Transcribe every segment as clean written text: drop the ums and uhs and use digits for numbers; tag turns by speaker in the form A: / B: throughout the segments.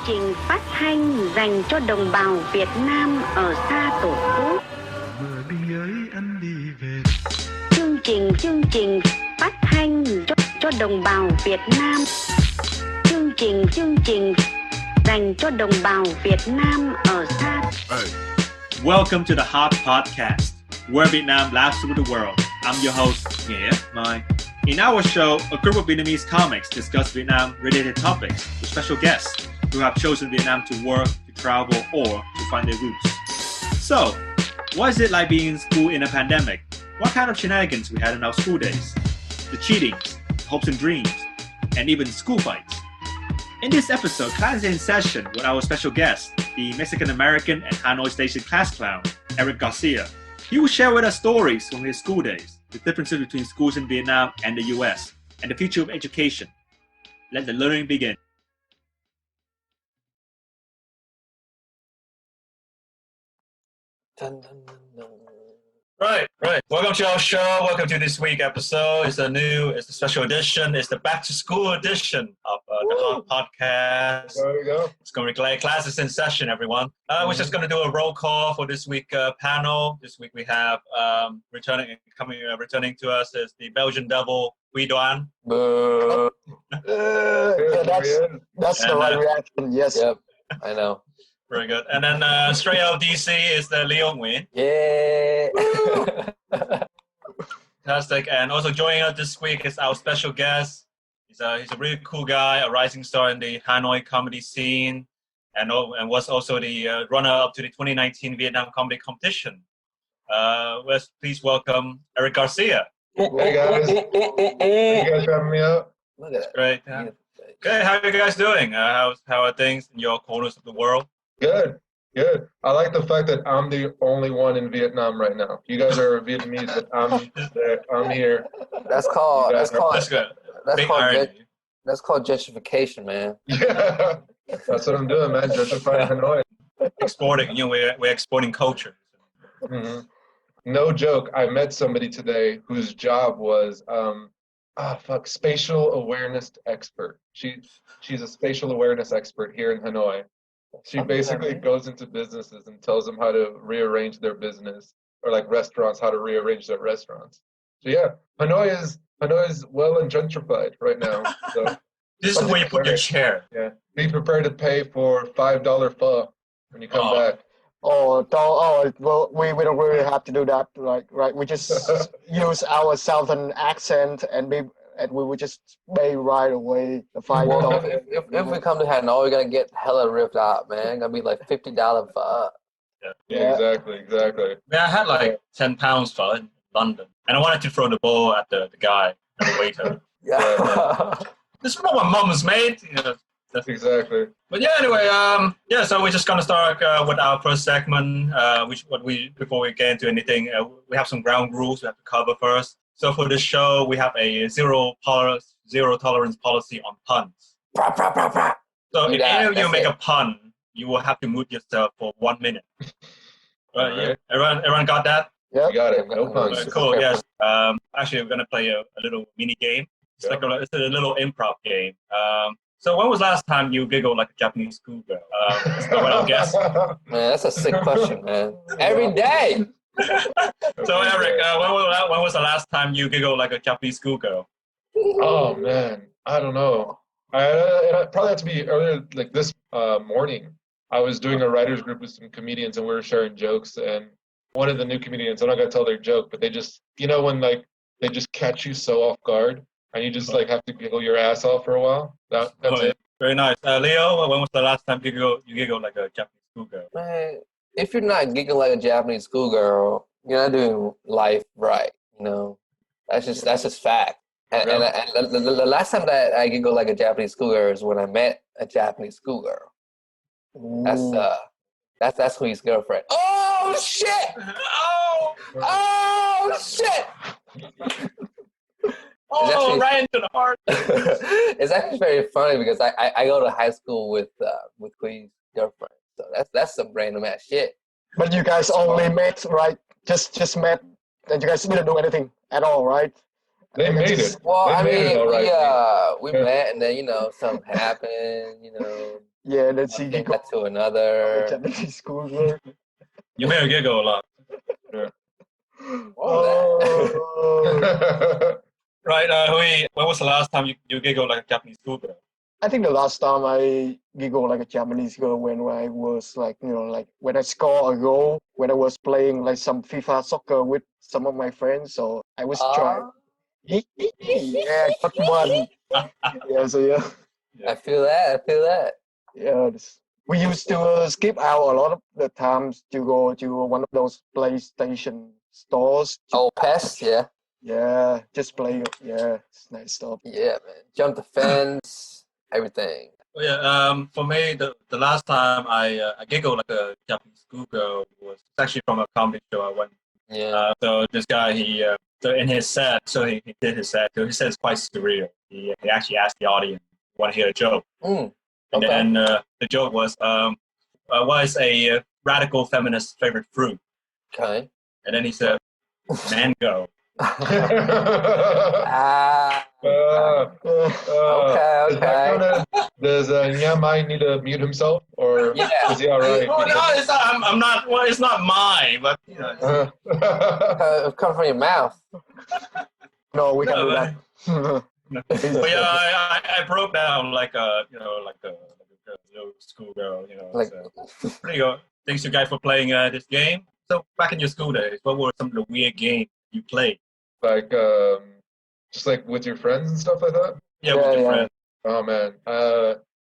A: trình phát thanh dành cho đồng bào Việt Nam ở xa Tổ quốc. Chương trình phát thanh cho đồng bào Việt Nam. Chương trình dành cho đồng bào Việt Nam ở xa.
B: Welcome to the Hot Podcast, where Vietnam laughs to the world. I'm your host, Nghia Mai. In our show, a group of Vietnamese comics discuss Vietnam-related topics with special guests who have chosen Vietnam to work, to travel, or to find their roots. So, what is it like being in school in a pandemic? What kind of shenanigans we had in our school days? The cheatings, hopes and dreams, and even school fights. In this episode, class is in session with our special guest, the Mexican-American and Hanoi station class clown, Erick Garcia. He will share with us stories from his school days, the differences between schools in Vietnam and the US, and the future of education. Let the learning begin.
C: Dun, dun, dun, dun.
B: Right. Welcome to our show. Welcome to this week's episode. It's a special edition. It's the back to school edition of the Hot Podcast.
C: There we go.
B: It's going to be classes in session, everyone. We're just going to do a roll call for this week panel. This week we have returning to us is the Belgian Devil, Doan.
C: Yeah, that's the right reaction. Yes. Yep. I know.
B: Very good. And then straight out of DC is the Leo Nguyen.
C: Yeah.
B: Fantastic. And also joining us this week is our special guest. He's a really cool guy, a rising star in the Hanoi comedy scene, and was also the runner-up to the 2019 Vietnam Comedy Competition. Let's please welcome Erick Garcia.
D: Hey guys. Thank you guys for having me out.
C: Look at that.
B: Great. Okay, how are you guys doing? How are things in your corners of the world?
D: Good. I like the fact that I'm the only one in Vietnam right now. You guys are Vietnamese, but I'm here.
C: That's called
B: That's good.
C: That's called gentrification, man.
D: Yeah, that's what I'm doing, man. Gentrifying Hanoi.
B: Exporting, we're exporting culture.
D: Mm-hmm. No joke. I met somebody today whose job was spatial awareness expert. She's a spatial awareness expert here in Hanoi. She basically goes into businesses and tells them how to rearrange their business, or like restaurants, how to rearrange their restaurants. So yeah, Hanoi is well and gentrified right now. So
B: This is where you put your chair.
D: Yeah, be prepared to pay for $5 pho when you come back.
E: Well, we don't really have to do that, right? We just use our southern accent and we would just pay right away the $5.
C: Well, if we come to Hanoi, we're gonna get hella ripped out, man. Gonna be like $50 for
D: Yeah, exactly.
B: Yeah, I had like 10 pounds for in London, and I wanted to throw the ball at the guy, at the waiter.
C: Yeah.
B: This is what my mum's made.
D: That's exactly.
B: But yeah, anyway, so we're just gonna start with our first segment. Before we get into anything, we have some ground rules we have to cover first. So for this show, we have a zero tolerance policy on puns. So if any of you make a pun, you will have to mute yourself for 1 minute.
D: Right.
B: Everyone got that?
D: Yeah, you got it. No puns.
B: Cool. Yes. Actually, we're gonna play a little mini game. It's a little improv game. So when was the last time you giggled like a Japanese schoolgirl? That's what I'll guess.
C: Man, that's a sick question, man. Every day.
B: So Erick, when was the last time you giggled like a Japanese schoolgirl?
D: Oh man, I don't know. It probably had to be earlier, like this morning. I was doing a writers group with some comedians, and we were sharing jokes. And one of the new comedians, I'm not gonna tell their joke, but they just, when like they just catch you so off guard, and you just like have to giggle your ass off for a while. That's it.
B: Very nice. Leo, when was the last time you giggled like a Japanese schoolgirl?
C: Man, if you're not giggling like a Japanese schoolgirl, you're not doing life right. That's just fact. And the last time that I giggled like a Japanese schoolgirl is when I met a Japanese schoolgirl. That's Hui's girlfriend. Oh shit! Oh shit!
B: Right into the heart.
C: It's actually very funny because I go to high school with Hui's girlfriend. So that's some random ass shit.
E: But you guys only met, right? Just met, and you guys didn't do anything at all, right?
D: They made it.
C: Well,
D: we
C: met, and then something happened.
E: Yeah, then she
C: One
E: giggle
C: thing led to another.
E: Japanese schoolgirl.
B: You made her giggle a lot.
E: Oh.
B: Right, Hui, when was the last time you giggled like a Japanese schoolgirl?
E: I think the last time I giggled like a Japanese girl when I was like, like when I score a goal, when I was playing like some FIFA soccer with some of my friends. So I was trying. Yeah, I got one. Yeah, so yeah.
C: I feel that.
E: Yeah, we used to skip out a lot of the times to go to one of those PlayStation stores.
C: Oh, PES, yeah.
E: Yeah, just play. Yeah, it's nice stuff.
C: Yeah, man. Jump the fence, everything.
B: Oh, yeah, for me, the last time I giggled like a Japanese schoolgirl was actually from a comedy show I went.
C: Yeah.
B: So this guy, so in his set, so he did his set. So his set is quite surreal. He actually asked the audience, "Want to hear a joke?"
C: Okay.
B: And then the joke was, "What is a radical feminist's favorite fruit?"
C: Okay.
B: And then he said, "Mango."
C: Okay.
D: Does Nghia Mai need to mute himself, or is he all right?
B: Oh no, it's not. I'm not. Well, it's not mine, but you know.
C: It comes from your mouth.
E: No, we can do that.
B: But yeah, I broke down like a little schoolgirl,
C: Like,
B: so. Pretty good. Thanks you guys for playing this game. So back in your school days, what were some of the weird games you played?
D: Like, just like with your friends and stuff like that?
B: Yeah, with your friends.
D: Oh, man.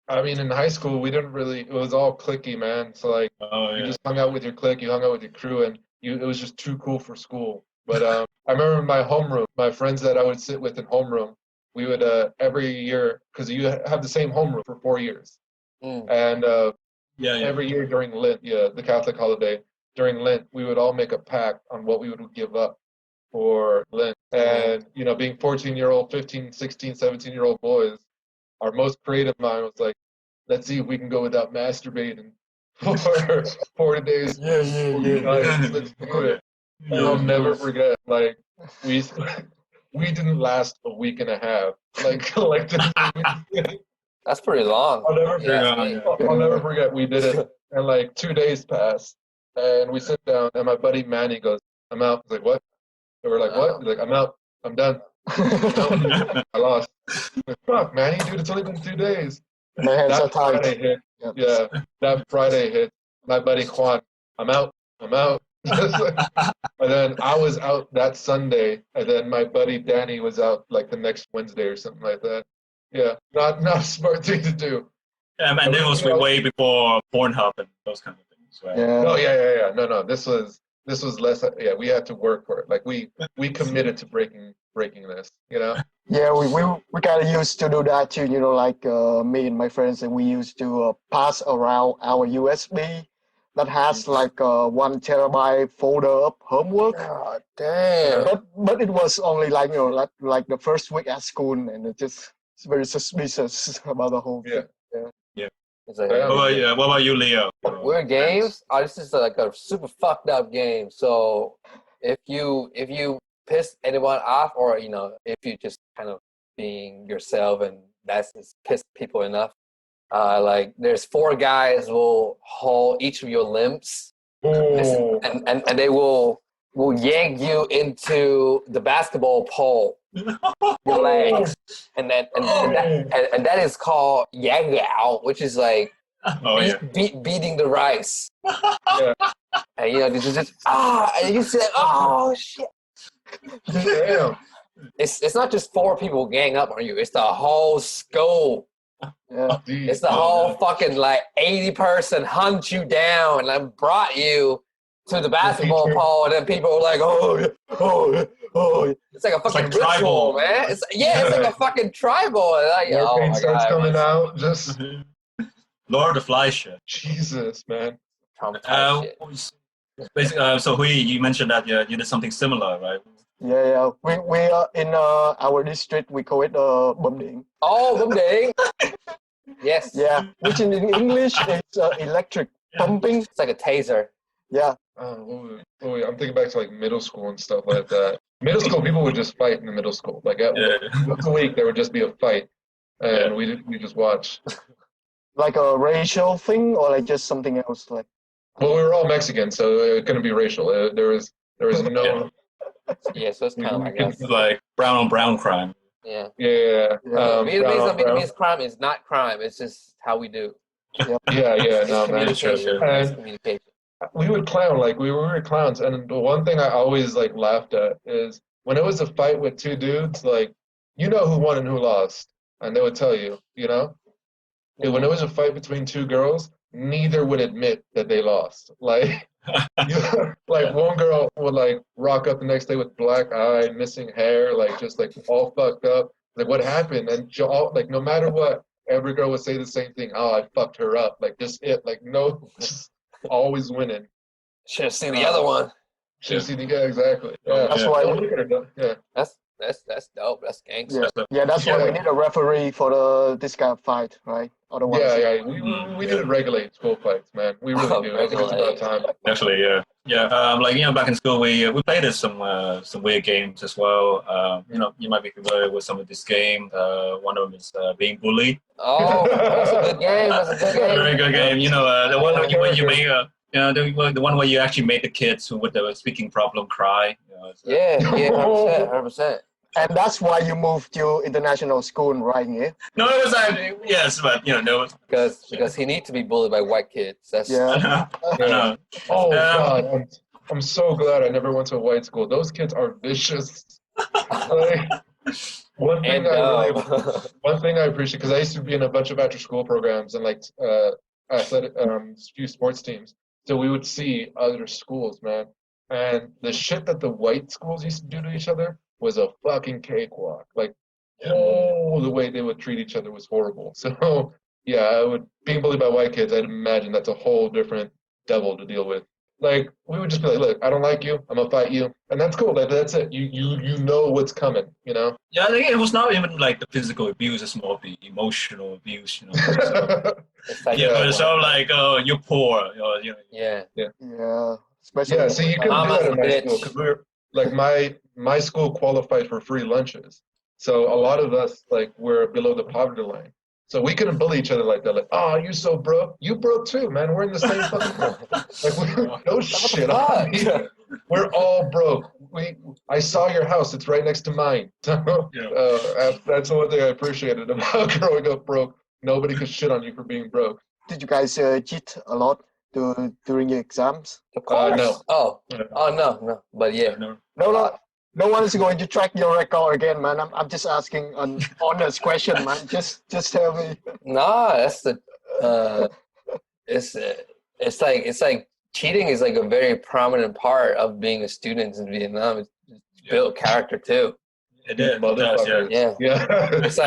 D: I mean, in high school, we didn't really, it was all cliquey, man. So, like, you just hung out with your clique, you hung out with your crew, and it was just too cool for school. But I remember in my homeroom, my friends that I would sit with in homeroom, we would, every year, because you have the same homeroom for 4 years. And every year during Lent, the Catholic holiday, during Lent, we would all make a pact on what we would give up for Lent. And, being 14-year-old, 15, 16, 17-year-old boys, our most creative mind was like, let's see if we can go without masturbating for 40 days. Let's do it. And I'll never forget, like, we didn't last a week and a half. Like, collectively.
C: That's pretty long.
D: I'll never forget we did it. And like 2 days passed. And we sit down, and my buddy Manny goes, "I'm out." I was like, "What?" And we're like, "What?" He's like, "I'm out. I'm done." I lost. Like, fuck, Manny, dude, it's only been 2 days.
E: My hands are tied.
D: Friday hit. Yeah, that Friday hit. My buddy Juan, "I'm out. I'm out." And then I was out that Sunday, and then my buddy Danny was out like the next Wednesday or something like that. Yeah, not a smart thing to do.
B: Yeah, man, it was way before Pornhub and those kind of things, right?
E: Yeah.
D: Oh yeah. No. This was less. Yeah, we had to work for it. Like we committed to breaking this.
E: Yeah, we kind of used to do that too. Like me and my friends, and we used to pass around our USB that has like 1 terabyte folder of homework.
C: God damn.
E: But it was only like like the first week at school, and it's very suspicious about the whole thing.
B: Yeah.
C: It's like,
B: What about you, Leo?
C: weird games? Oh, this is like a super fucked up game. So if you piss anyone off, or if you just kind of being yourself and that's just pissed people enough, like there's 4 guys will hold each of your limbs, and they will yank you into the basketball pole, your legs, and that is called yang yao, which is like beating the rice. And just and you say, oh shit.
D: Damn.
C: It's not just 4 people gang up on you. It's the whole school.
E: Yeah.
C: It's the whole fucking like 80 person hunt you down and brought you to the basketball pole, and then people were like, oh. It's like a fucking ritual,
B: tribal,
C: man. It's like a fucking tribal. Like,
D: Pain starts coming out. Just
B: Lord of the Flies shit.
D: Jesus, man.
C: Traumatized shit.
B: Basically, so Hui, you mentioned that you did something similar, right?
E: Yeah. We in our district we call it bum ding.
C: Oh, bum ding. Yes.
E: Yeah, which in English is electric pumping.
C: It's like a taser.
E: Yeah.
D: I'm thinking back to like middle school and stuff like that. Middle school, people would just fight in the middle school. Like once a week, there would just be a fight, and we just watch.
E: like a racial thing or like just something else? Like,
D: Well, we were all Mexican, so it couldn't be racial. There was no.
C: Yeah, so it's kind of like us.
F: It's like brown on brown crime.
C: Yeah.
D: Yeah.
C: Vietnamese crime is not crime. It's just how we do.
D: Yeah. No,
C: It's
D: man.
C: communication.
F: Sure.
C: It's
D: And
C: communication.
D: we would clown, like we were clowns. And the one thing I always like laughed at is when it was a fight with two dudes, like you know who won and who lost, and they would tell you, you know. And when it was a fight between two girls, neither would admit that they lost. Like, like one girl would like rock up the next day with black eye, missing hair, like just like all fucked up. Like what happened? And she all, like no matter what, every girl would say the same thing. Oh, I fucked her up. Like just it. Like no, just always winning.
C: Should have seen the other one.
D: Yeah, exactly. Yeah.
E: That's why.
D: Yeah.
C: That's dope. That's gangster.
E: That's why we need a referee for this kind of fight, right? Otherwise,
D: Yeah. We need to regulate school fights, man. We really do. I think it's about time.
F: Actually, yeah. Like back in school, we played some weird games as well. You might be familiar with some of this game. One of them is being bullied.
C: Oh, that's a good game. That's a good game.
F: Very good game. The one where you make the one where you actually made the kids with the speaking problem cry.
C: Yeah, 100%.
E: and that's why you moved to international school, right? Yeah.
F: No, it was actually yes, but no.
C: Because he needs to be bullied by white kids. That's
E: Yeah.
F: I know.
D: Oh God, I'm so glad I never went to a white school. Those kids are vicious. Like, one thing I appreciate, because I used to be in a bunch of after school programs and like athletic few sports teams, so we would see other schools, man, and the shit that the white schools used to do to each other was a fucking cakewalk. Like, the way they would treat each other was horrible. So yeah, being bullied by white kids, I'd imagine that's a whole different devil to deal with. Like, we would just be like, look, I don't like you, I'm gonna fight you, and that's cool. Like, that's it. You know what's coming, you know?
F: Yeah, I think it was not even like the physical abuse; it's more of the emotional abuse, So, so like, you're poor,
C: Yeah.
E: Especially.
D: Yeah, see, you couldn't do that in my school because like my school qualified for free lunches, so a lot of us like were below the poverty line. So we couldn't bully each other like that. Like, oh, you so broke. You broke too, man. We're in the same fucking like, no shit. We're all broke. I saw your house. It's right next to mine. So that's one thing I appreciated about growing up broke. Nobody could shit on you for being broke.
E: Did you guys cheat a lot during your exams?
C: Of course.
D: No.
C: Oh no. But yeah.
E: No one is going to track your record again, man. I'm just asking an honest question, man. Just tell me.
C: Nah, that's the. It's like cheating is like a very prominent part of being a student in Vietnam. It's built character too.
F: It does,
C: yeah. It's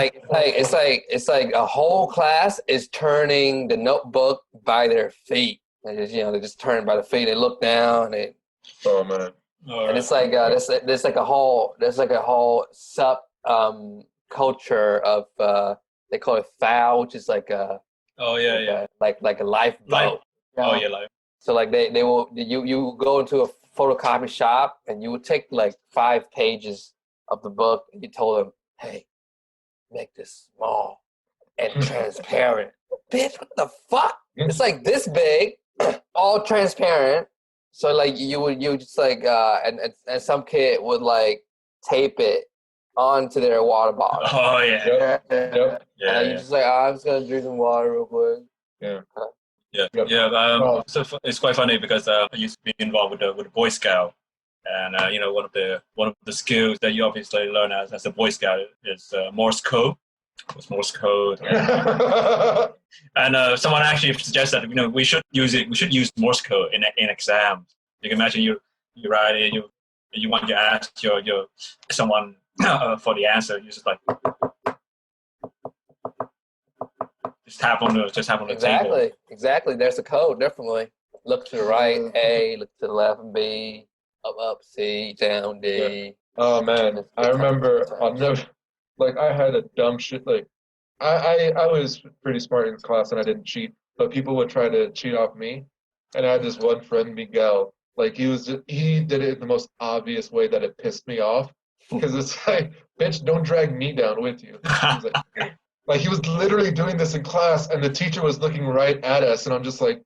C: like a whole class is turning the notebook by their feet. They just turn it by the feet. They look down.
D: Oh man.
C: And it's like there's like a whole sub culture of they call it foul, which is like a like a lifeboat.
F: Life.
C: So like they will you go into a photocopy shop and you would take like 5 pages of the book and you told them, hey, make this small and transparent. Bitch, what the fuck? It's like this big, all transparent. So like you just like and some kid would like tape it onto their water bottle.
F: Oh yeah.
C: And you just like, I'm just gonna drink some water real quick.
F: So it's quite funny because I used to be involved with the Boy Scout, and one of the skills that you obviously learn as a Boy Scout is Morse code. It's Morse code. And someone actually suggested that we should use it. We should use Morse code in exams. You can imagine you write it. You want to ask your someone for the answer. You just like tap on the table.
C: Exactly. There's a code. Definitely. Look to the right, A. Look to the left, B. Up, C. Down, D.
D: Yeah. Oh man, I remember. I'll never. Like, I had a dumb shit. Like, I was pretty smart in class and I didn't cheat, but people would try to cheat off me. And I had this one friend, Miguel. Like, he did it in the most obvious way that it pissed me off. Because it's like, bitch, don't drag me down with you. He's like, Like he was literally doing this in class, and the teacher was looking right at us, and I'm just like,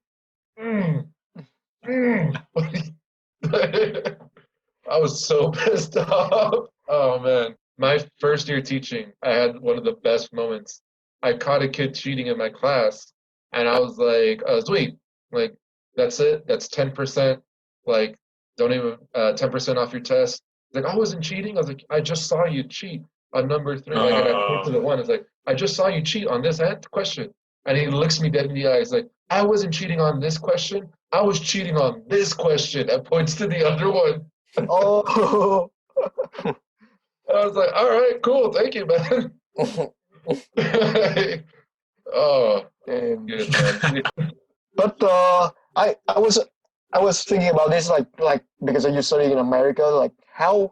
D: I was so pissed off. Oh man. My first year teaching, I had one of the best moments. I caught a kid cheating in my class, and I was like, sweet, like, that's it, that's 10%, like, don't even, 10% off your test. Like, I wasn't cheating. I was like, I just saw you cheat on number 3. Like, and I pointed to the one, I was like, I just saw you cheat on this question. And he looks me dead in the eyes, like, I wasn't cheating on this question. I was cheating on this question, and points to the other one.
E: Oh.
D: I was like, all right, cool, thank you, man. Oh,
E: Damn.
D: good, man.
E: But I was thinking about this like because you study in America, like how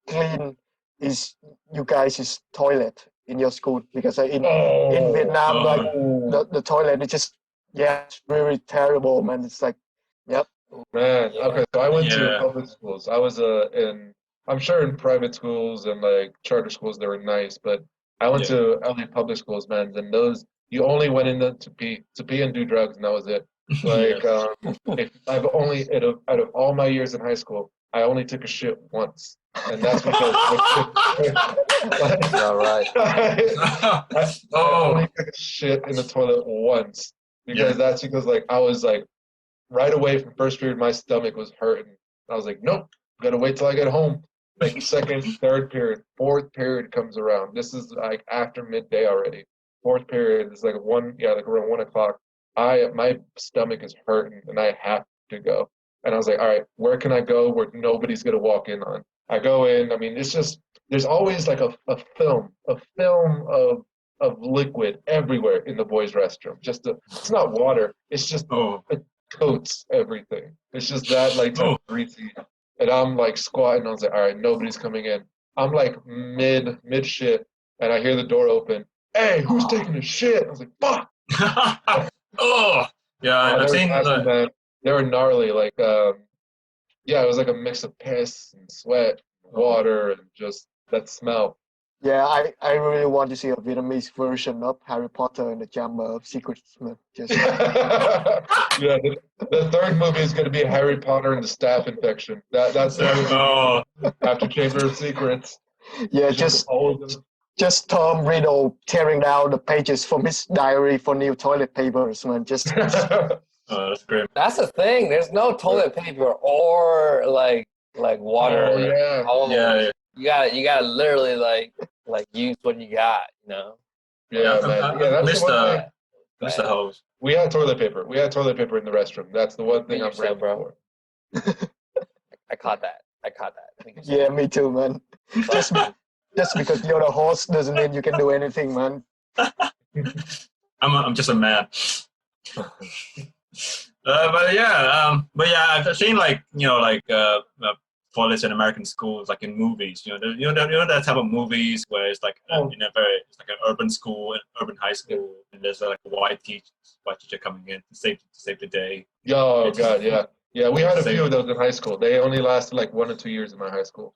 E: clean is you guys' toilet in your school? Because in Vietnam, like the toilet is just it's really terrible, man. It's like, yep.
D: Man, okay, so I went to public schools. I was I'm sure in private schools and like charter schools they were nice, but I went to LA public schools, man, and those you only went in them to pee and do drugs, and that was it. Like, if I've only out of all my years in high school, I only took a shit once, and that's because
C: All right.
D: I only took a shit in the toilet once because that's because like I was like right away from first period, my stomach was hurting. I was like, nope, gotta wait till I get home. Like second, third period, fourth period comes around. This is like after midday already. Fourth period is like like around 1 o'clock. My stomach is hurting and I have to go. And I was like, all right, where can I go where nobody's gonna walk in on? I go in. I mean, it's just there's always like a film of liquid everywhere in the boys' restroom. It's not water. It's just it coats everything. It's just that like greasy. And I'm like squatting. I was like, all right, nobody's coming in. I'm like mid shit, and I hear the door open. Hey, who's taking a shit? I was like, fuck.
F: I've seen
D: that. They were gnarly. Like, it was like a mix of piss and sweat, and water, and just that smell.
E: Yeah, I really want to see a Vietnamese version of Harry Potter and the Chamber of Secrets, man. Just
D: the third movie is going to be Harry Potter and the Staph infection. That's after Chamber of Secrets.
E: Yeah, just Tom Riddle tearing down the pages from his diary for new toilet papers, man. Just
F: that's great.
C: That's the thing. There's no toilet paper or like water. You gotta literally like use what you got, you know.
D: That's
F: the hose.
D: We had toilet paper. We had toilet paper in the restroom. That's the one thing I'm grateful for.
C: I caught that.
E: Yeah, me too, man. Just because you're the host doesn't mean you can do anything, man.
F: I'm just a man. I've seen toilets in American schools, like in movies. You know that type of movies where it's like it's like an urban school, an urban high school, and there's like a white teacher coming in to save the day.
D: Oh God, yeah. Yeah, we had a few of those in high school. They only lasted like 1 or 2 years in my high school.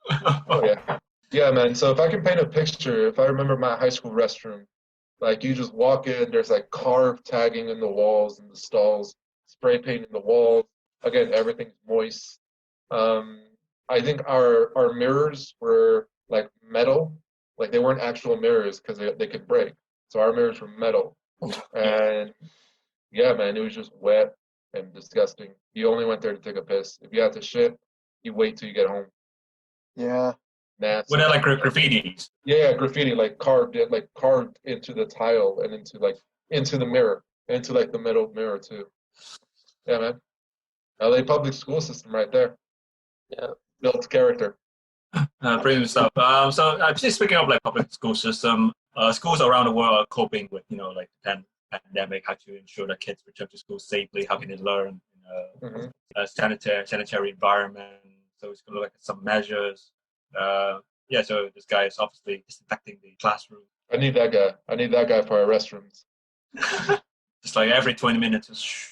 D: Yeah, man. So if I can paint a picture, if I remember my high school restroom, like you just walk in, there's like carved tagging in the walls and the stalls, spray paint in the walls. Again, everything's moist. I think our mirrors were like metal, like they weren't actual mirrors because they could break. So our mirrors were metal, and yeah, man, it was just wet and disgusting. You only went there to take a piss. If you had to shit, you wait till you get home.
E: Yeah.
D: Nasty.
F: Were there like graffitis?
D: Yeah, graffiti, like carved into the tile and into the mirror, into like the metal mirror too. Yeah, man. LA public school system right there.
C: Yeah.
D: Built character.
F: Brilliant stuff. So just speaking of like public school system, schools around the world are coping with like the pandemic, how to ensure that kids return to school safely, how can they learn in a sanitary environment. So it's going to look at some measures. So this guy is obviously disinfecting the classroom.
D: I need that guy for our restrooms.
F: Just like every 20 minutes.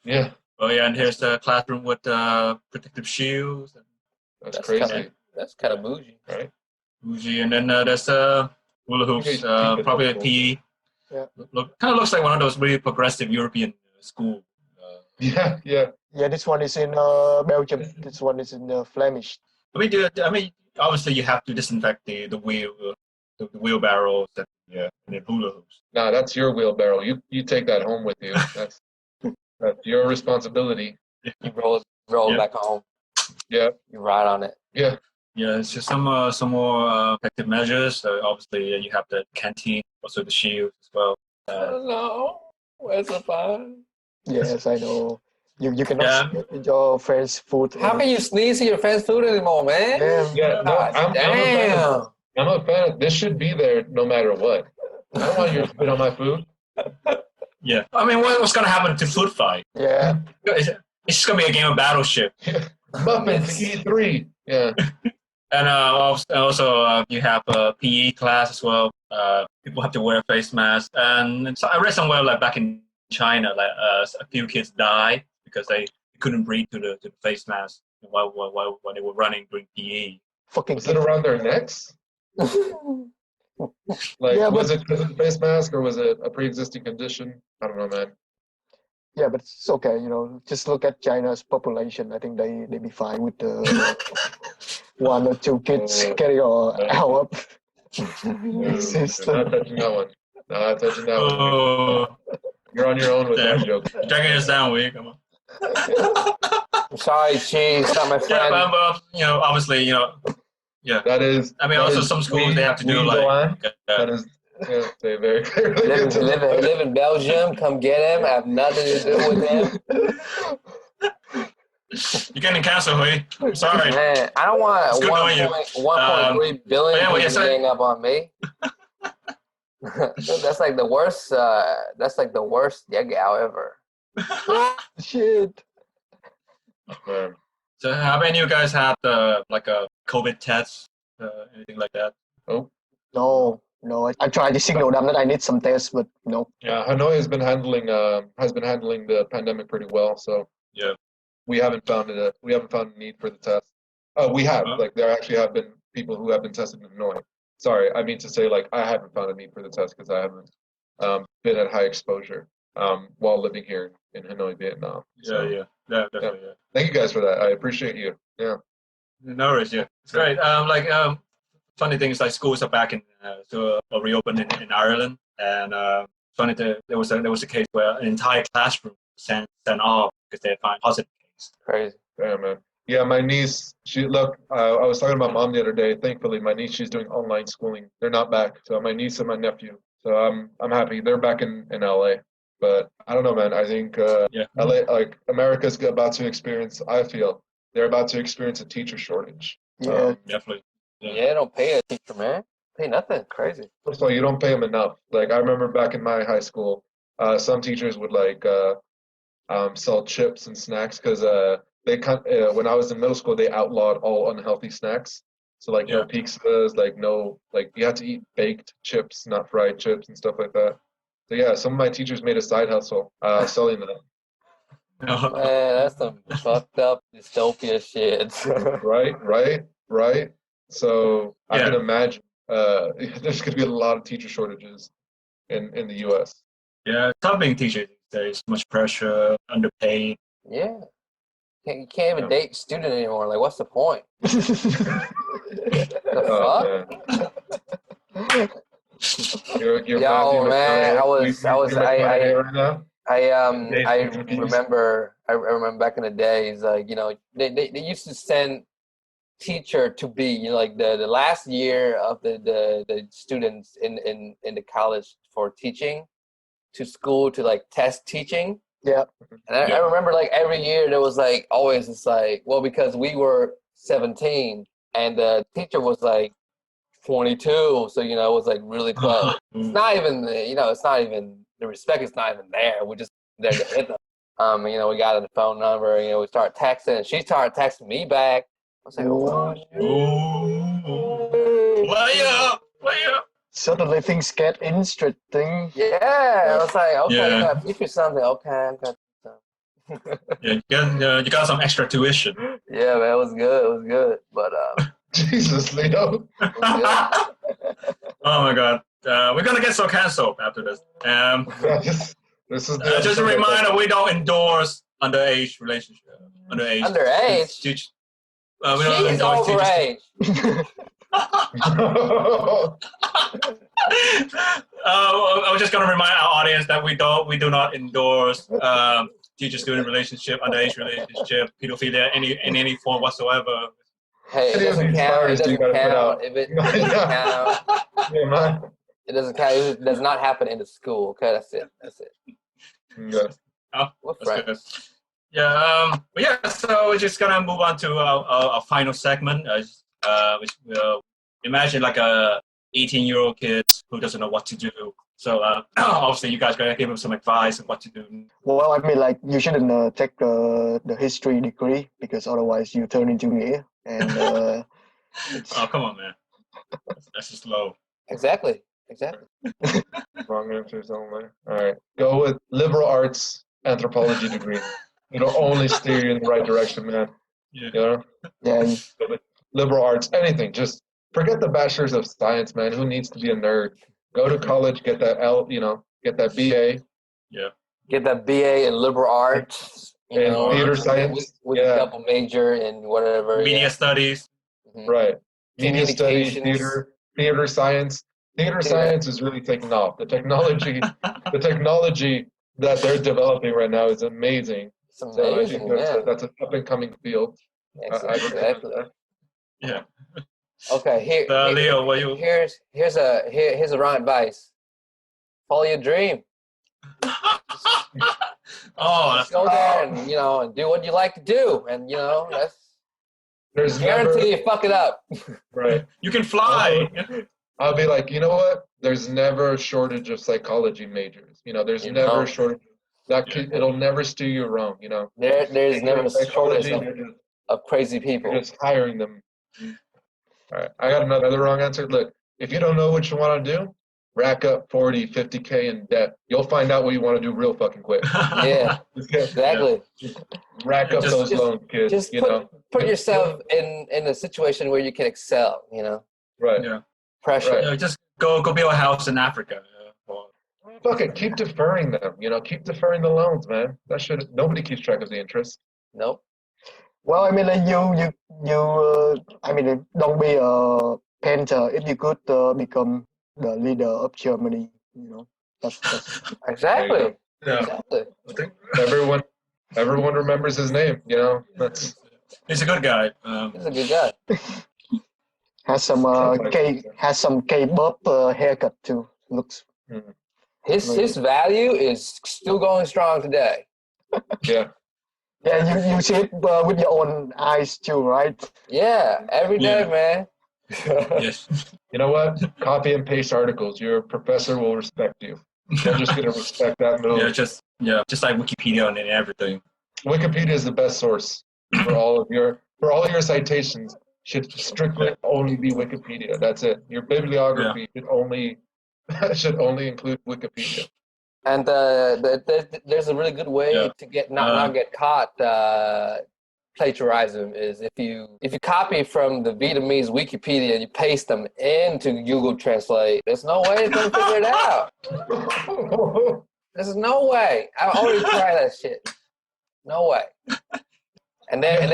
D: Yeah.
F: Oh yeah, and here's the classroom with protective shields.
D: That's crazy.
C: That's kind of bougie.
D: Right?
F: Bougie, and then there's hula hoops, probably a PE Kind of looks like one of those really progressive European school.
D: Yeah.
E: Yeah, this one is in Belgium. This one is in Flemish.
F: I mean, obviously you have to disinfect the wheelbarrows and the hula hoops.
D: Nah, that's your wheelbarrow. You take that home with you. That's your responsibility.
C: You roll it back home.
D: Yeah.
C: You ride on it.
D: Yeah.
F: Yeah, it's just some more effective measures. Obviously, you have the canteen, also the shields as well.
C: No, where's the fun?
E: Yes, I know. You cannot spit in your friend's food.
C: How can you sneeze in your friend's food anymore, man?
D: Yeah. No, I'm a fan. This should be there no matter what. I don't want you to spit on my food.
F: Yeah. I mean, what's going to happen to food fight?
E: Yeah.
F: It's just going to be a game of battleship.
D: Muffins, E3. Yeah.
F: And also you have a PE class as well. People have to wear face masks. And so I read somewhere like back in China, like a few kids died because they couldn't breathe to the face mask while they were running during PE.
D: Was it around their necks? Was it because of the face mask or was it a pre-existing condition? I don't know, man.
E: Yeah, but it's okay, just look at China's population. I think they be fine with the 1 or 2 kids carrying our system.
D: Not touching that one. Not touching that one. You're on your own with that joke.
F: Dragging us down, we come on.
C: I'm sorry, Cheese, not my friend.
F: Yeah, but obviously, yeah.
D: That is.
F: I mean, also some schools they have to do like.
D: That is. Yeah, they very clearly.
C: Live in Belgium. Come get him. I have nothing to do with him.
F: You're getting canceled, Hui. I'm sorry.
C: Man, I don't want 1.3 billion to gang up on me. That's like the worst. That's like the worst Yagao ever.
E: Shit.
F: So, have any of you guys had like a COVID test, anything like that?
E: Oh. No, I tried to signal them that I need some tests, but no.
D: Yeah, Hanoi has been handling the pandemic pretty well. So
F: yeah,
D: we haven't found a need for the test. We have there actually have been people who have been tested in Hanoi. Sorry, I mean to say I haven't found a need for the test because I haven't been at high exposure while living here in Hanoi, Vietnam. So,
F: yeah, definitely. Yeah.
D: Thank you guys for that. I appreciate you. Yeah.
F: No worries. Yeah, it's great. Funny thing is, like schools are back in reopened in Ireland, and funny there was a case where an entire classroom sent off because they found positive case.
C: Crazy.
D: Yeah, man. Yeah, my niece. I was talking about mom the other day. Thankfully, my niece, she's doing online schooling. They're not back. So my niece and my nephew. So I'm happy they're back in LA. But I don't know, man. I think LA, America's about to experience. I feel they're about to experience a teacher shortage.
E: Yeah,
F: definitely.
C: Yeah, don't pay a teacher, man. Pay nothing. Crazy.
D: First of all, you don't pay them enough. I remember back in my high school, some teachers would sell chips and snacks because when I was in middle school, they outlawed all unhealthy snacks. So no pizzas, you had to eat baked chips, not fried chips and stuff like that. So yeah, some of my teachers made a side hustle selling them.
C: Man, that's some fucked up dystopia shit.
D: Right. So I can imagine there's going to be a lot of teacher shortages in the U.S.
F: Yeah, tough being teachers. There's much pressure, underpaid.
C: Yeah. You can't even date student anymore. What's the point? The fuck?
D: You're
C: man, I remember back in the days, they used to send teacher to be the last year of the students in the college for teaching to school to test teaching.
E: Yeah.
C: And I remember every year there was always this because we were 17 and the teacher was 22, so it was really close. It's not even it's not even the respect is not even there. We're just there to hit them. We got the phone number, we started texting and she started texting me back. I was like,
F: way up.
E: Suddenly things get interesting.
C: Yeah, I was like, okay, I gotta teach you something. Okay, I got
F: you got some extra tuition.
C: Yeah, man, it was good. But
D: Jesus, Leo.
F: Oh my God. We're gonna get so cancelled after this.
D: This is
F: Just a reminder: we don't endorse underage relationship. Underage.
C: Underage?
F: We don't
C: She's
F: endorse
C: overage.
F: I was just gonna remind our audience that we do not endorse teacher-student relationship, underage relationship, pedophilia, in any form whatsoever.
C: Hey, it doesn't count. It doesn't count. If it doesn't count. It doesn't count. It does not happen in the school. Okay, that's it.
D: Yeah.
F: Oh,
C: We're
F: that's
C: friends.
F: good. Yeah, but yeah, so we're just gonna move on to our final segment. Which imagine like a 18-year-old kid who doesn't know what to do. So obviously, you guys gotta give him some advice on what to do.
E: Well, I mean, like, you shouldn't take the history degree because otherwise you turn into Nghia. And
F: Oh, come on, man. That's just low.
C: Exactly.
D: Wrong answers only. All right. Go with liberal arts anthropology degree. It'll only steer you in the right direction, man.
F: Yeah.
D: You know?
E: yeah,
D: Liberal arts, anything. Just forget the bachelor's of science, man. Who needs to be a nerd? Go to college, get that get that BA.
F: Yeah.
C: Get that BA in liberal arts.
D: In theater science.
C: With a double major in whatever.
F: Media studies.
C: Mhm.
D: Right. Media studies,
C: Communications.
D: theater science. Theater science is really taking off. The technology that they're developing right now is amazing.
C: It's amazing,
D: So I think that's an up and coming field.
C: Exactly.
F: Yeah.
C: Okay,
F: Leo,
C: here's a wrong advice. Follow your dream. Just go there and and do what you like to do, and that's
D: There's
C: guarantee you fuck it up.
D: Right.
F: You can fly.
D: I'll be like, you know what? There's never a shortage of psychology majors. There's never a shortage. It'll never steer you wrong.
C: There's never a shortage
D: psychology.
C: of crazy people.
D: You're just hiring them. All right. I got another wrong answer. Look, if you don't know what you want to do, rack up 40, 50K in debt. You'll find out what you want to do real fucking quick.
C: Yeah, exactly.
D: Rack up those loans, kids.
C: Just put yourself in a situation where you can excel.
D: Right.
F: Yeah.
C: Pressure.
D: Right.
F: Just go build a house in Africa.
D: Fuck it. Keep deferring them. Keep deferring the loans, man. Nobody keeps track of the interest.
C: Nope.
E: well, I mean, like I mean, don't be a painter if you could become the leader of Germany. That's
C: Exactly.
D: Yeah.
C: Exactly.
D: I think everyone remembers his name. That's.
F: He's a good guy.
C: He's a good guy.
E: has some K-pop haircut too. Looks.
C: His value is still going strong today.
D: Yeah.
E: Yeah, you see it with your own eyes too, right?
C: Yeah, every day, man.
F: Yes.
D: You know what? Copy and paste articles. Your professor will respect you. They're just gonna respect that move.
F: Just like Wikipedia and everything.
D: Wikipedia is the best source for all your citations. Should strictly only be Wikipedia. That's it. Your bibliography should only include Wikipedia.
C: And there's a really good way to not get caught plagiarizing is if you copy from the Vietnamese Wikipedia and you paste them into Google Translate. There's no way it's gonna figure it out. There's no way. I already tried that shit. No way. And then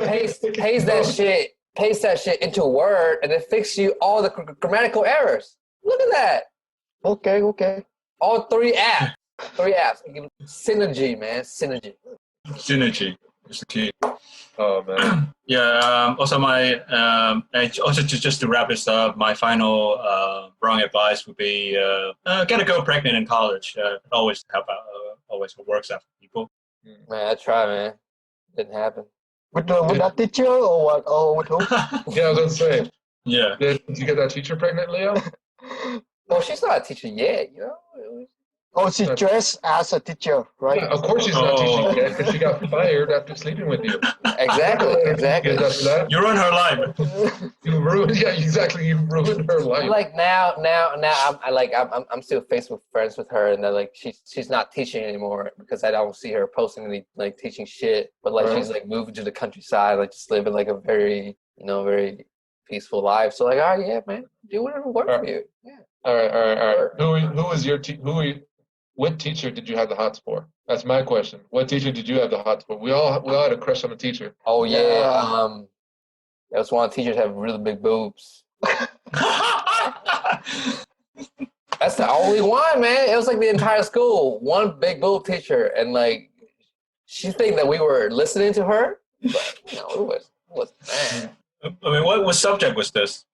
C: paste that shit into Word and then fix you all the grammatical errors. Look at that.
E: Okay.
C: All three apps. Synergy, man.
F: Synergy is the key.
D: Oh man.
F: Yeah. Also, just to wrap this up, my final wrong advice would be get a girl pregnant in college. It always help out. Always works out for people.
C: Man, I try, man. Didn't happen.
E: With that teacher or what? Or with who?
D: Yeah, I was gonna say.
F: Yeah.
D: Did you get that teacher pregnant, Leo?
C: Well, she's not a teacher yet,
E: Oh, she dressed as a teacher, right?
D: Yeah, of course she's not teaching yet because she got fired after sleeping with you.
C: Exactly.
F: You ruined her life.
D: You ruined her life.
C: Like now, I'm still Facebook friends with her, and then she's not teaching anymore because I don't see her posting any teaching shit. But she's moving to the countryside, just living a very very peaceful life. So all right, yeah, man, do whatever works for you. Yeah.
D: All right. Who was your what teacher did you have the hots for? That's my question. What teacher did you have the hots for? We all had a crush on a teacher.
C: Oh yeah. That was one of the teachers have really big boobs. That's the only one, man. It was like the entire school, one big boob teacher, and like she think that we were listening to her, but you know, it was man.
F: I mean, what subject was this?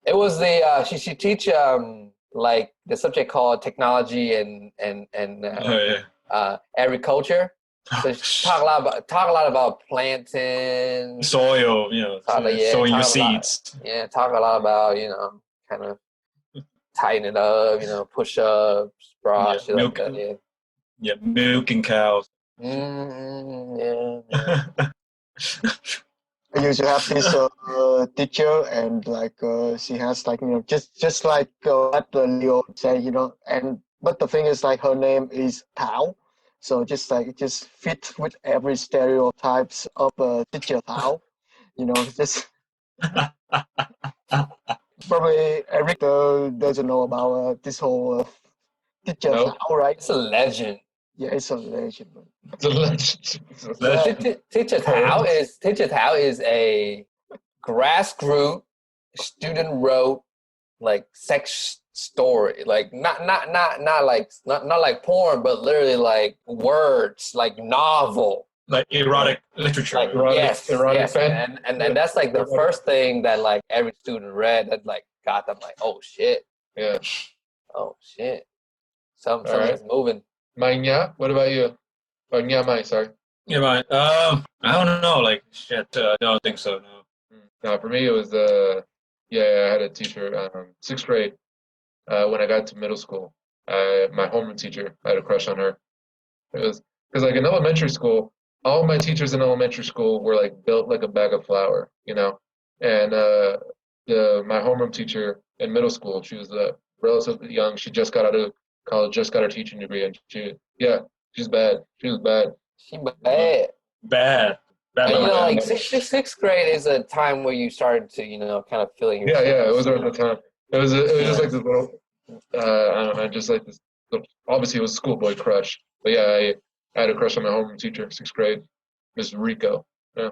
C: It was the she teach like the subject called technology and agriculture. So she talk a lot about planting,
F: soil, sowing your seeds.
C: Talk a lot about kind of tighten it up, push-ups, bra, shit like that.
F: Yeah, milking cows.
C: Yeah.
E: I used to have this teacher, and like she has like just like what Leo said, but the thing is like her name is Thảo, so just fit with every stereotypes of teacher Thảo, just probably Eric doesn't know about this whole teacher Thảo, right?
C: It's a legend.
E: Yeah, it's a legend.
D: It's a legend.
C: Teacher Thảo is a grassroots student wrote like sex story, like not like porn, but literally like words, like novel,
F: like erotic literature.
C: Like, erotic fan. And that's like the first thing that like every student read that like got them like, oh shit, something's moving.
D: Nghia, what about you? Oh, Nghia Mai, sorry.
F: Nghia Mai. I don't know. Like shit. I don't think so. No.
D: No, for me it was I had a teacher. 6th grade. When I got to middle school, my homeroom teacher, I had a crush on her. It was because like in elementary school, all my teachers in elementary school were like built like a bag of flour, And my homeroom teacher in middle school, she was relatively young. She just got out of college, just got her teaching degree, and she's bad. She was bad.
C: She bad.
F: Bad.
C: Like sixth grade is a time where you started to, kind of feeling yourself.
D: Yeah, it was around the time. It was just like this little, I don't know, just like this. Obviously, it was a schoolboy crush, but I had a crush on my homeroom teacher, 6th grade, Miss Rico. Yeah.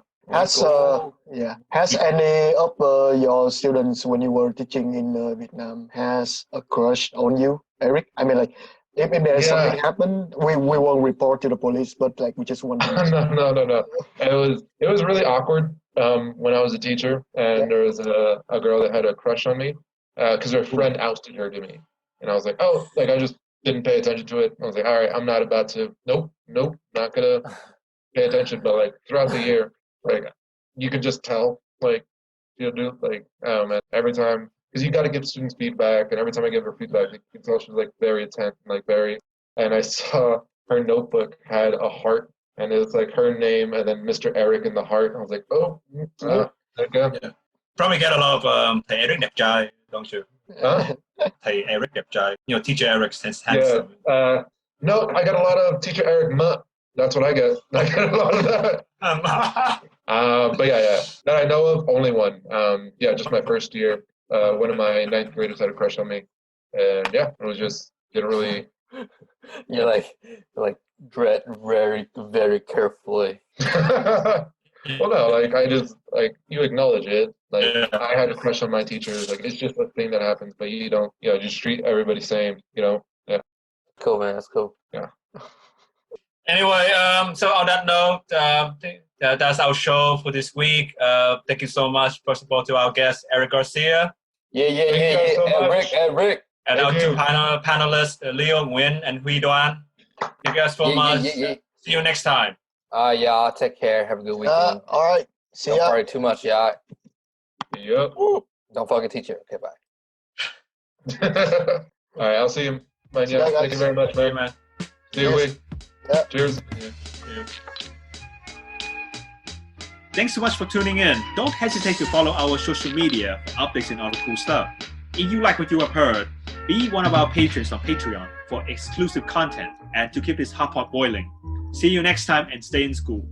E: Has any of your students when you were teaching in Vietnam has a crush on you, Eric? I mean, like, if there's something happened, we won't report to the police, but like we just want to.
D: No. It was really awkward when I was a teacher, and there was a girl that had a crush on me because her friend ousted her to me, and I was like, oh, like I just didn't pay attention to it. I was like, all right, I'm not about to. Nope, not gonna pay attention. But like throughout the year, like you could just tell, like man, every time. Because you got to give students feedback, and every time I give her feedback, you can tell she's like very attentive, And I saw her notebook had a heart, and it was like her name and then Mr. Eric in the heart. And I was like, oh, there you go.
F: Yeah. Probably get a lot of thầy Eric đẹp trai, don't you?
D: Huh?
F: Thầy Eric đẹp trai. Teacher Eric's handsome.
D: Yeah. No, I got a lot of Teacher Eric Ma. That's what I get. I get a lot of that. But that I know of, only one. Just my first year. One of my 9th graders had a crush on me, and it was just didn't really.
C: You're like dread very, very carefully.
D: Well, no, like I just you acknowledge it. Like I had a crush on my teacher. Like it's just a thing that happens, but you don't. Just treat everybody same. Yeah.
C: Cool, man. That's cool.
D: Yeah.
F: Anyway, so on that note, that's our show for this week. Thank you so much, first of all, to our guest, Erick Garcia.
C: Yeah. So Eric.
F: And our two panelists, Leo Nguyen and Doan. Thank you guys so much. See you next time.
C: Y'all take care. Have a good weekend.
E: All right. See ya.
C: Don't party too much, y'all.
D: Yep.
C: Don't fuck a teacher. Okay, bye.
D: All right, I'll see you. Thank you very much, man. See you, week.
E: Yep.
D: Cheers.
F: Yeah.
B: Thanks so much for tuning in. Don't hesitate to follow our social media for updates and other cool stuff. If you like what you have heard, be one of our patrons on Patreon for exclusive content and to keep this hot pot boiling. See you next time and stay in school.